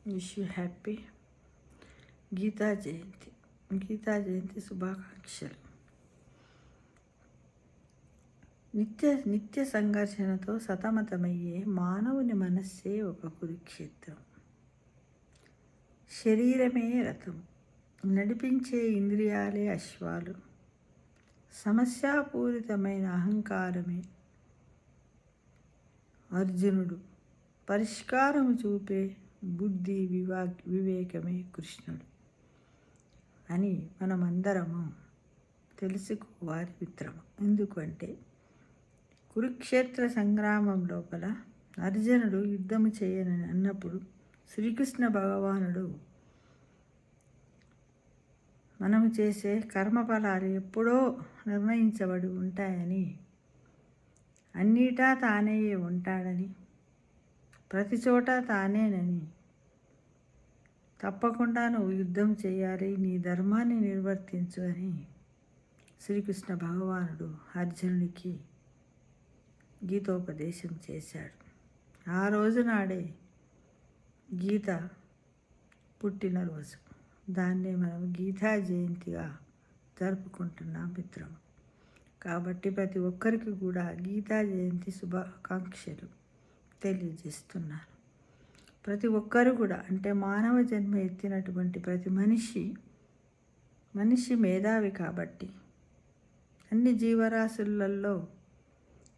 Wish you happy Gita జయంతి. గీతా జయంతి శుభాకాంక్షలు. నిత్య సంఘర్షణతో సతమతమయ్యే మానవుని మనస్సే ఒక కురుక్షేత్రం. శరీరమే రథం, నడిపించే ఇంద్రియాలే అశ్వాలు. సమస్యాపూరితమైన అహంకారమే అర్జునుడు, పరిష్కారం చూపే బుద్ధి వివేకమే కృష్ణుడు అని మనమందరము తెలుసుకోవాలి మిత్రము. ఎందుకంటే కురుక్షేత్ర సంగ్రామం లోపల అర్జునుడు యుద్ధము చేయనని అన్నప్పుడు శ్రీకృష్ణ భగవానుడు మనము చేసే కర్మఫలాలు ఎప్పుడో నిర్ణయించబడి ఉంటాయని, అన్నిటా తానే ఉంటాడని, ప్రతి చోట తానేనని, తప్పకుండా నువ్వు యుద్ధం చేయాలి, నీ ధర్మాన్ని నిర్వర్తించు అని శ్రీకృష్ణ భగవానుడు అర్జునుడికి గీతోపదేశం చేశాడు. ఆ రోజు నాడే గీత పుట్టినరోజు. దాన్నే మనం గీతా జయంతిగా జరుపుకుంటున్నాం మిత్రము. కాబట్టి ప్రతి ఒక్కరికి కూడా గీతా జయంతి శుభాకాంక్షలు తెలియజేస్తున్నాను. ప్రతి ఒక్కరు కూడా, అంటే మానవ జన్మ ఎత్తినటువంటి ప్రతి మనిషి మేధావి కాబట్టి, అన్ని జీవరాశులలో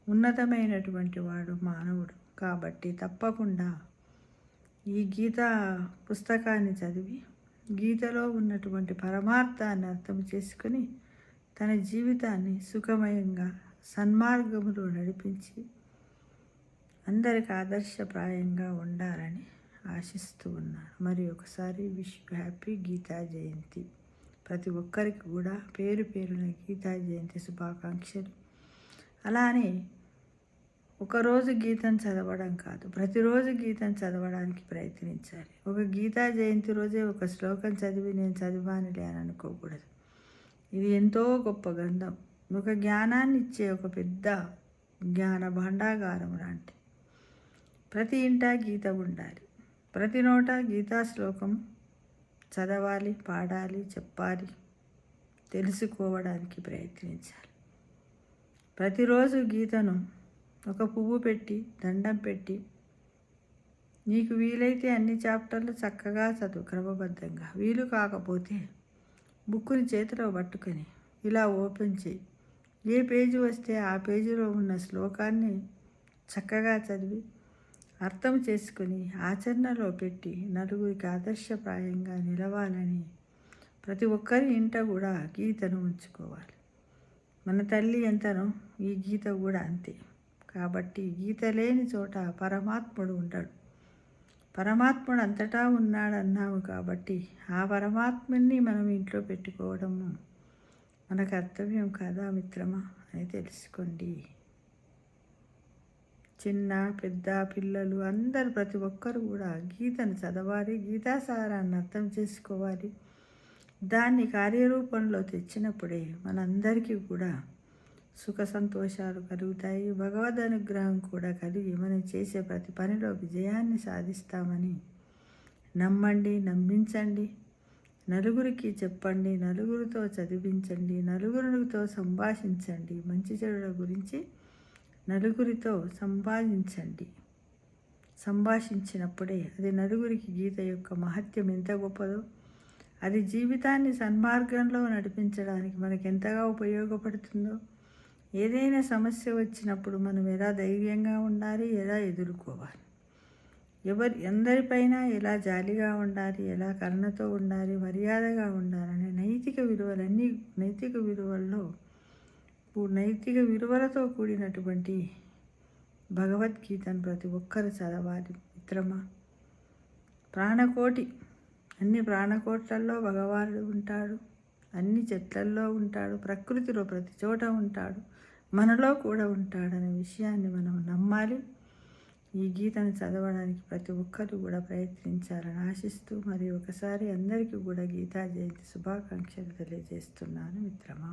ఉన్నతమైనటువంటి వాడు మానవుడు కాబట్టి తప్పకుండా ఈ గీతా పుస్తకాన్ని చదివి గీతలో ఉన్నటువంటి పరమార్థాన్ని అర్థం చేసుకొని తన జీవితాన్ని సుఖమయంగా సన్మార్గములో నడిపించి అందరికి ఆదర్శప్రాయంగా ఉండాలని ఆశిస్తూ ఉన్నాను. మరి ఒకసారి విష్ హ్యాపీ గీతా జయంతి. ప్రతి ఒక్కరికి కూడా పేరు పేరున గీతా జయంతి శుభాకాంక్షలు. అలానే ఒకరోజు గీతం చదవడం కాదు, ప్రతిరోజు గీతం చదవడానికి ప్రయత్నించాలి. ఒక గీతా జయంతి రోజే ఒక శ్లోకం చదివి నేను చదివానులే అని అనుకోకూడదు. ఇది ఎంతో గొప్ప గ్రంథం, ఒక జ్ఞానాన్ని ఇచ్చే ఒక పెద్ద జ్ఞాన భాండాగారం లాంటి. ప్రతి ఇంటా గీత ఉండాలి, ప్రతి నోట గీతా శ్లోకం చదవాలి, పాడాలి, చెప్పాలి, తెలుసుకోవడానికి ప్రయత్నించాలి. ప్రతిరోజు గీతను ఒక పువ్వు పెట్టి, దండం పెట్టి, నీకు వీలైతే అన్ని చాప్టర్లు చక్కగా చదువు క్రమబద్ధంగా. వీలు కాకపోతే బుక్కుని చేతిలో పట్టుకొని ఇలా ఓపెన్ చేయి. ఏ పేజీ వస్తే ఆ పేజీలో ఉన్న శ్లోకాన్ని చక్కగా చదివి అర్థం చేసుకొని ఆచరణలో పెట్టి నలుగురికి ఆదర్శప్రాయంగా నిలవాలని ప్రతి ఒక్కరి ఇంట కూడా గీతను ఉంచుకోవాలి. మన తల్లి ఎంతనో ఈ గీత కూడా అంతే. కాబట్టి గీత లేని చోట పరమాత్ముడు ఉండడు. పరమాత్ముడు అంతటా ఉన్నాడన్నాము కాబట్టి ఆ పరమాత్ముని మనం ఇంట్లో పెట్టుకోవడము మన కర్తవ్యం కాదా మిత్రమా అని తెలుసుకోండి. చిన్న పెద్ద పిల్లలు అందరూ ప్రతి ఒక్కరు కూడా గీతను చదవాలి, గీతాసారాన్ని అర్థం చేసుకోవాలి. దాన్ని కార్యరూపంలో తెచ్చినప్పుడే మనందరికీ కూడా సుఖ సంతోషాలు కలుగుతాయి. భగవద్ అనుగ్రహం కూడా కలిగి మనం చేసే ప్రతి పనిలో విజయాన్ని సాధిస్తామని నమ్మండి, నమ్మించండి, నలుగురికి చెప్పండి, నలుగురితో చదివించండి, నలుగురితో సంభాషించండి. మంచి చెడుల గురించి నలుగురితో సంభాషించినప్పుడే అది నలుగురికి గీత యొక్క మహత్యం ఎంత గొప్పదో, అది జీవితాన్ని సన్మార్గంలో నడిపించడానికి మనకు ఎంతగా ఉపయోగపడుతుందో, ఏదైనా సమస్య వచ్చినప్పుడు మనం ఎలా ధైర్యంగా ఉండాలి, ఎలా ఎదుర్కోవాలి, అందరిపైన ఎలా జాలిగా ఉండాలి, ఎలా కరుణతో ఉండాలి, మర్యాదగా ఉండాలనే నైతిక విలువలతో కూడినటువంటి భగవద్గీతను ప్రతి ఒక్కరు చదవాలి మిత్రమా. అన్ని ప్రాణకోట్లలో భగవానుడు ఉంటాడు, అన్ని చెట్లల్లో ఉంటాడు, ప్రకృతిలో ప్రతి చోట ఉంటాడు, మనలో కూడా ఉంటాడనే విషయాన్ని మనం నమ్మాలి. ఈ గీతను చదవడానికి ప్రతి ఒక్కరు కూడా ప్రయత్నించాలని ఆశిస్తూ మరి ఒకసారి అందరికీ కూడా గీతా జయంతి శుభాకాంక్షలు తెలియజేస్తున్నాను మిత్రమా.